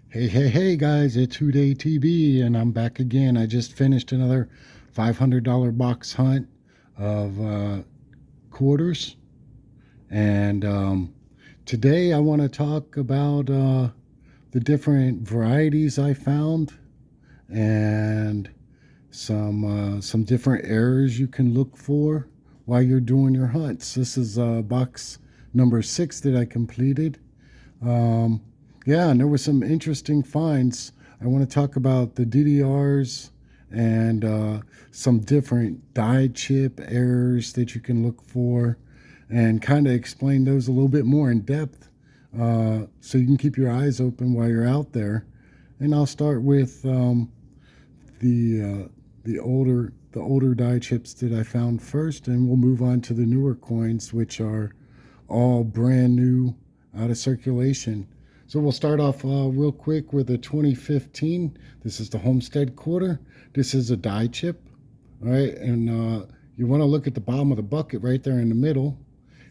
Hey guys, it's Day TV and I'm back again. I just finished another $500 box hunt of quarters. And today I want to talk about the different varieties I found and some different errors you can look for while you're doing your hunts. This is box number 6 that I completed. Um, yeah, and there were some interesting finds. I want to talk about the DDRs and some different die chip errors that you can look for and kind of explain those a little bit more in depth so you can keep your eyes open while you're out there. And I'll start with the older die chips that I found first, and we'll move on to the newer coins, which are all brand new, out of circulation. So we'll start off real quick with a 2015. This is the Homestead quarter. This is a die chip, all right? And you want to look at the bottom of the bucket right there in the middle.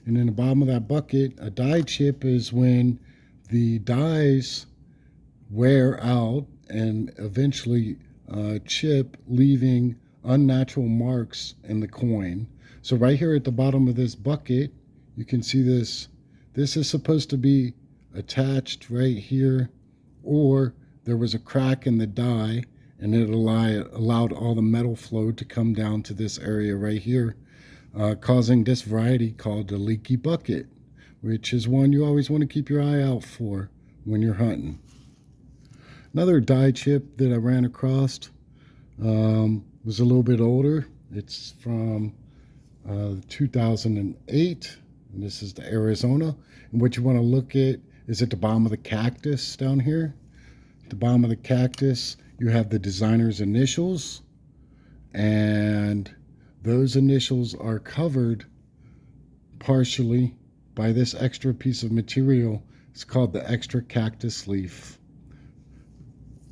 And in the bottom of that bucket, a die chip is when the dies wear out and eventually chip, leaving unnatural marks in the coin. So right here at the bottom of this bucket, you can see this. This is supposed to be attached right here, or there was a crack in the die and it allowed all the metal flow to come down to this area right here, causing this variety called the leaky bucket, which is one you always want to keep your eye out for when you're hunting. Another die chip that I ran across was a little bit older. It's from 2008, and this is the Arizona. And what you want to look at is at the bottom of the cactus down here. At the bottom of the cactus, you have the designer's initials, and those initials are covered partially by this extra piece of material. It's called the extra cactus leaf.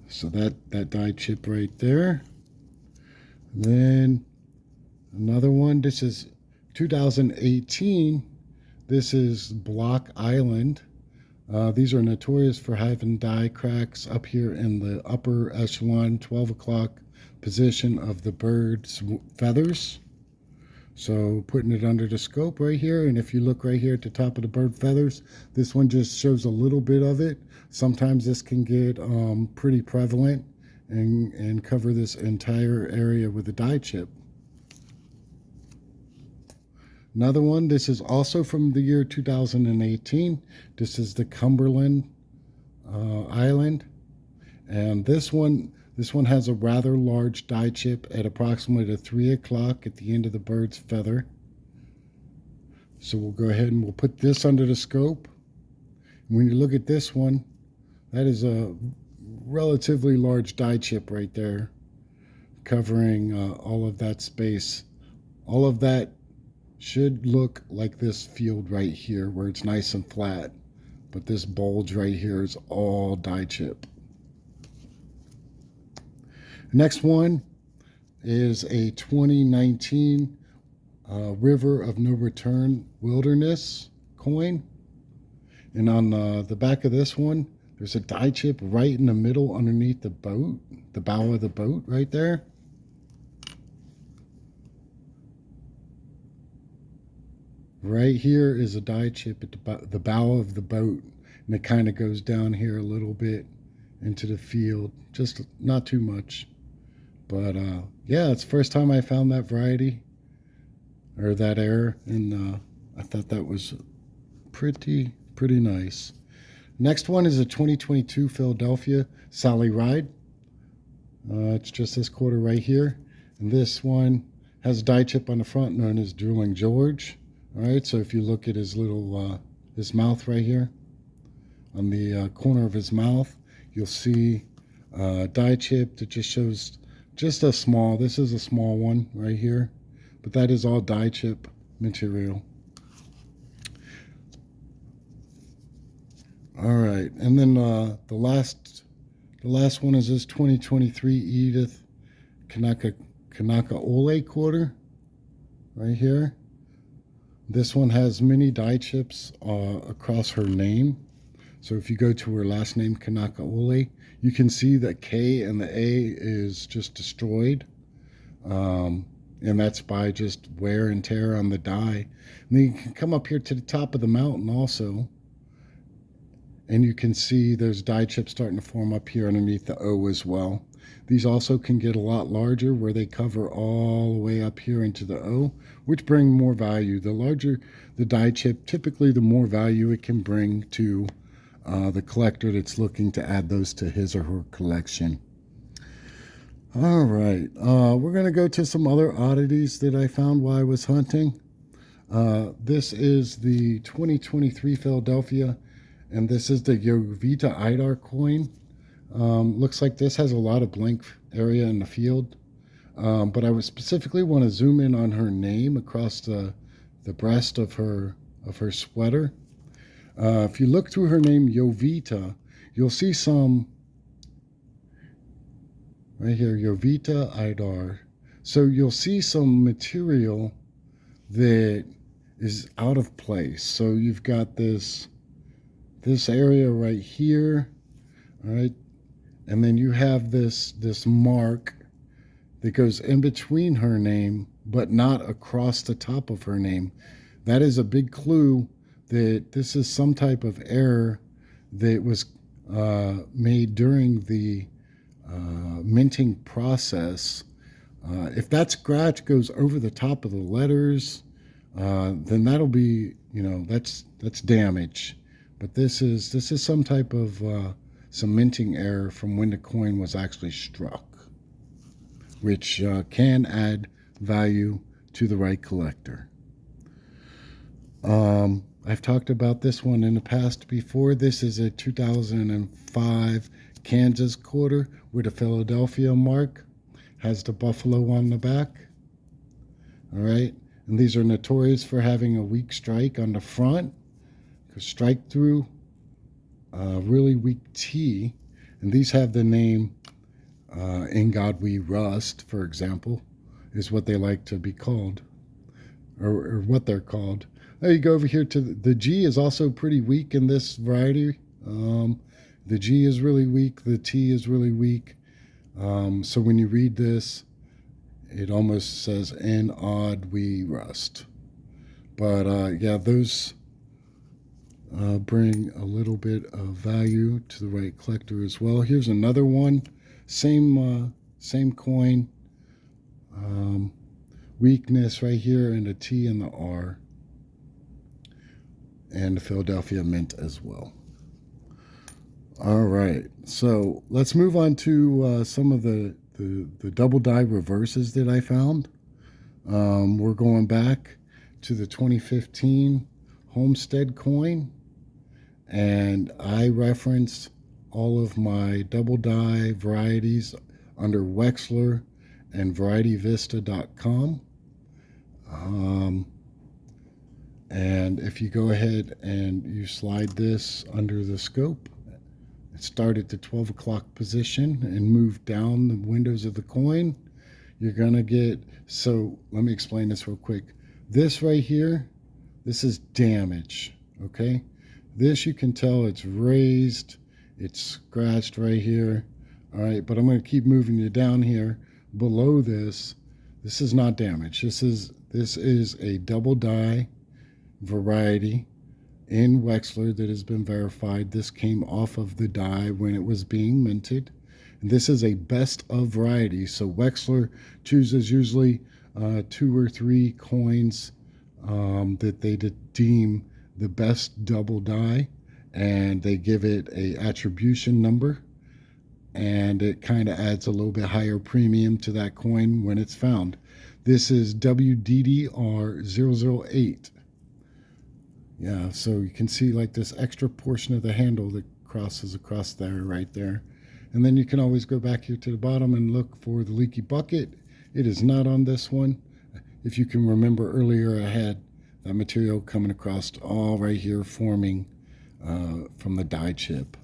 So that die chip right there. Then another one, this is 2018. This is Block Island. These are notorious for having die cracks up here in the upper echelon, 12 o'clock position of the bird's feathers. So putting it under the scope right here, and if you look right here at the top of the bird feathers, this one just shows a little bit of it. Sometimes this can get pretty prevalent and cover this entire area with a die chip. Another one, this is also from the year 2018. This is the Cumberland Island, and this one has a rather large die chip at approximately 3 o'clock at the end of the bird's feather. So we'll go ahead and we'll put this under the scope. When you look at this one, that is a relatively large die chip right there, covering all of that space. All of that should look like this field right here where it's nice and flat, but this bulge right here is all die chip. Next one is a 2019 River of No Return Wilderness coin. And on the back of this one, there's a die chip right in the middle underneath the boat, the bow of the boat right there. Right here is a die chip at the bow of the boat, and it kind of goes down here a little bit into the field, just not too much. But yeah, it's the first time I found that variety or that error, and I thought that was pretty nice. Next one is a 2022 Philadelphia Sally Ride. It's just this quarter right here, and this one has a die chip on the front known as Drooling George. All right, so if you look at his little his mouth right here, on the corner of his mouth, you'll see a die chip that just shows just a small, this is a small one right here, but that is all die chip material. All right, and then the last one is this 2023 Edith Kanaka O quarter right here. This one has many die chips across her name. So if you go to her last name, Kanaka O, you can see that K and the A is just destroyed. And that's by just wear and tear on the die. And then you can come up here to the top of the mountain also, and you can see those die chips starting to form up here underneath the O as well. These also can get a lot larger where they cover all the way up here into the O, which bring more value. The larger the die chip, typically the more value it can bring to the collector that's looking to add those to his or her collection. All right, we're going to go to some other oddities that I found while I was hunting. This is the 2023 Philadelphia, and this is the Yovita I coin. Looks like this has a lot of blank area in the field, but I would specifically want to zoom in on her name across the breast of her sweater. If you look through her name, Yovita, you'll see some right here, Yovita I. So you'll see some material that is out of place. So you've got this area right here, all right, and then you have this mark that goes in between her name, but not across the top of her name. That is a big clue that this is some type of error that was made during the minting process. If that scratch goes over the top of the letters, then that'll be, that's damage. But this is some type of some minting error from when the coin was actually struck, which can add value to the right collector. I've talked about this one in the past before. This is a 2005 Kansas quarter with a Philadelphia mark. Has the buffalo on the back. All right. And these are notorious for having a weak strike on the front. Because strike through really weak T. And these have the name In God We Rust, for example, is what they like to be called. Or what they're called. Now you go over here to the G is also pretty weak in this variety. The G is really weak. The T is really weak. So when you read this, it almost says in odd we rust. But yeah, those bring a little bit of value to the right collector as well. Here's another one. Same coin. Weakness right here in the T and the R. And the Philadelphia Mint as well. All right, so let's move on to some of the double die reverses that I found. We're going back to the 2015 Homestead coin, and I referenced all of my double die varieties under Wexler and VarietyVista.com. And if you go ahead and you slide this under the scope, start at the 12 o'clock position and move down the windows of the coin, you're gonna get, so let me explain this real quick. This right here, this is damage, okay? This you can tell it's raised, it's scratched right here, all right? But I'm gonna keep moving you down here. Below this, this is not damage. This is a double die variety in Wexler that has been verified. This came off of the die when it was being minted. And this is a best of variety. So Wexler chooses usually 2 or 3 coins that they deem the best double die, and they give it a attribution number, and it kind of adds a little bit higher premium to that coin when it's found. This is WDDR008. Yeah, so you can see like this extra portion of the handle that crosses across there, right there. And then you can always go back here to the bottom and look for the leaky bucket. It is not on this one. If you can remember earlier, I had that material coming across all right here forming from the die chip.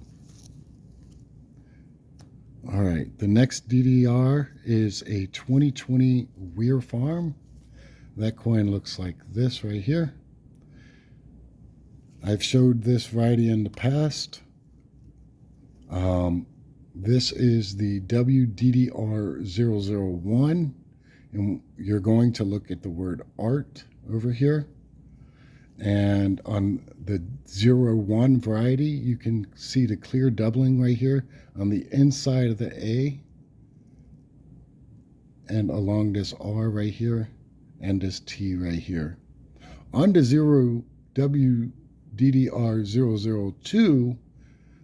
All right, the next DDR is a 2020 Weir Farm. That coin looks like this right here. I've showed this variety in the past. This is the WDDR001, and you're going to look at the word art over here. And on the 01 variety, you can see the clear doubling right here on the inside of the A and along this R right here and this T right here. On the WDDR002,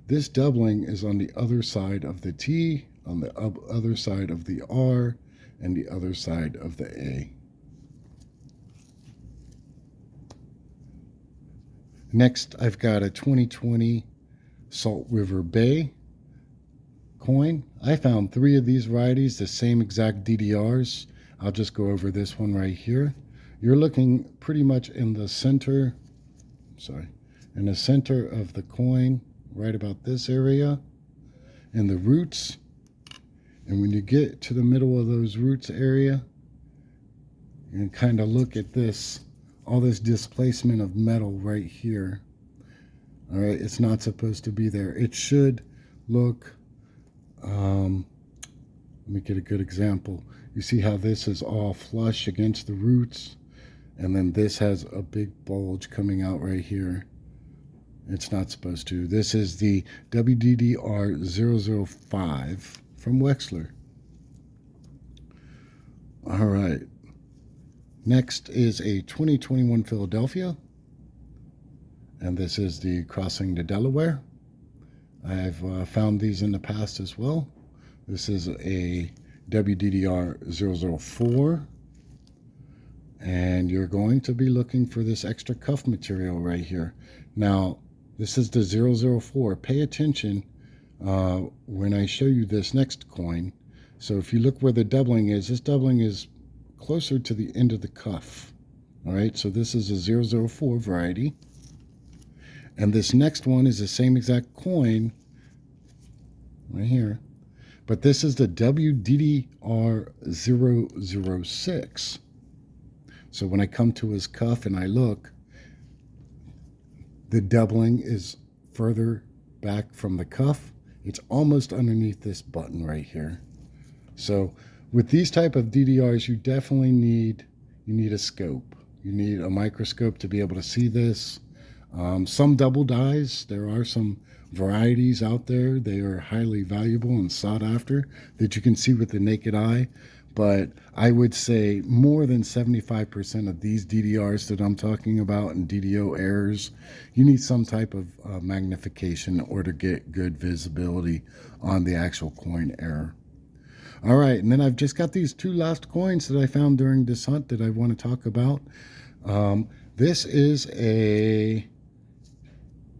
this doubling is on the other side of the T, on the other side of the R, and the other side of the A. Next, I've got a 2020 Salt River Bay coin. I found 3 of these varieties, the same exact DDRs. I'll just go over this one right here. You're looking pretty much in the center, in the center of the coin, right about this area, and the roots. And when you get to the middle of those roots area, you can kind of look at this, all this displacement of metal right here. All right, it's not supposed to be there. It should look, let me get a good example. You see how this is all flush against the roots, and then this has a big bulge coming out right here. It's not supposed to. This is the WDDR005 from Wexler. All right. Next is a 2021 Philadelphia, and this is the Crossing the Delaware. I've found these in the past as well. This is a WDDR004, and you're going to be looking for this extra cuff material right here. Now, this is the 004. Pay attention when I show you this next coin. So if you look where the doubling is, this doubling is closer to the end of the cuff. All right, so this is a 004 variety. And this next one is the same exact coin right here, but this is the WDDR006. So when I come to his cuff and I look, the doubling is further back from the cuff. It's almost underneath this button right here. So with these type of DDRs, you definitely need a scope. You need a microscope to be able to see this. Some double dyes, there are some varieties out there. They are highly valuable and sought after that you can see with the naked eye. But I would say more than 75% of these DDRs that I'm talking about and DDO errors, you need some type of magnification in order to get good visibility on the actual coin error. All right, and then I've just got these 2 last coins that I found during this hunt that I want to talk about. This is a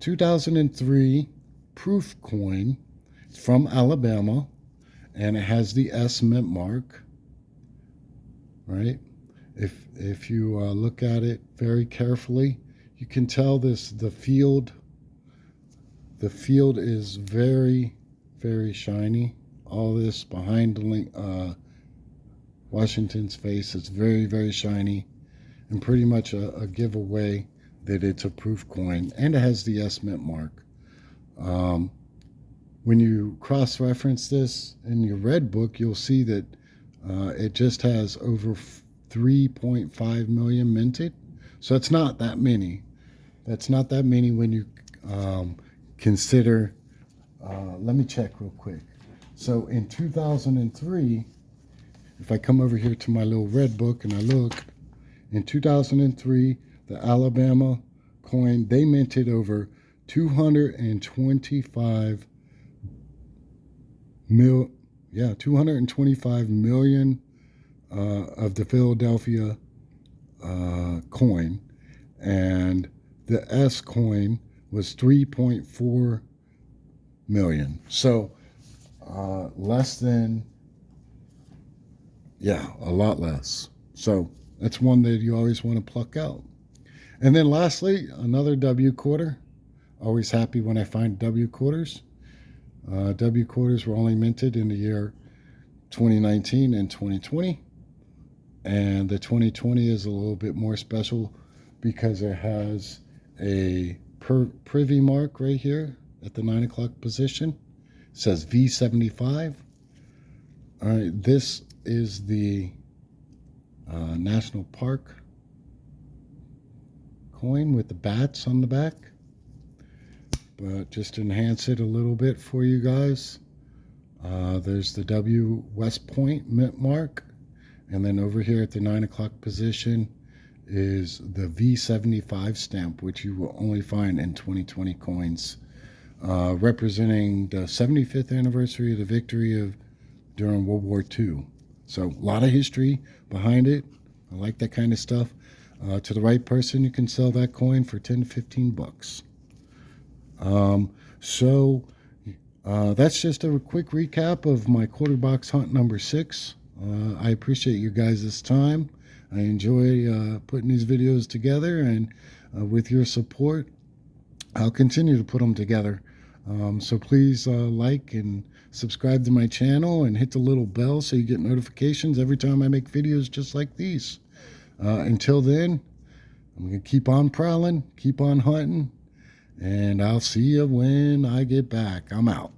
2003 proof coin. It's from Alabama, and it has the S mint mark. Right? If you look at it very carefully, you can tell the field is very, very shiny. All this behind Washington's face is very, very shiny, and pretty much a giveaway that it's a proof coin, and it has the S mint mark. When you cross-reference this in your red book, you'll see that it just has over 3.5 million minted. So it's not that many. That's not that many when you consider, let me check real quick. So in 2003, if I come over here to my little red book and I look, in 2003, the Alabama coin, they minted over 225 million of the Philadelphia coin, and the S coin was 3.4 million. So less than, a lot less. So that's one that you always want to pluck out. And then lastly, another W quarter. Always happy when I find W quarters. W quarters were only minted in the year 2019 and 2020. And the 2020 is a little bit more special because it has a privy mark right here at the 9 o'clock position. says V75. All right, this is the National Park coin with the bats on the back. But just to enhance it a little bit for you guys, there's the W West Point mint mark. And then over here at the 9 o'clock position is the V75 stamp, which you will only find in 2020 coins, representing the 75th anniversary of the victory during World War II. So a lot of history behind it. I like that kind of stuff. To the right person, you can sell that coin for 10 to 15 bucks. That's just a quick recap of my quarter box hunt number 6. I appreciate you guys' time. I enjoy putting these videos together, and with your support, I'll continue to put them together. So please like and subscribe to my channel and hit the little bell so you get notifications every time I make videos just like these. Until then, I'm going to keep on prowling, keep on hunting, and I'll see you when I get back. I'm out.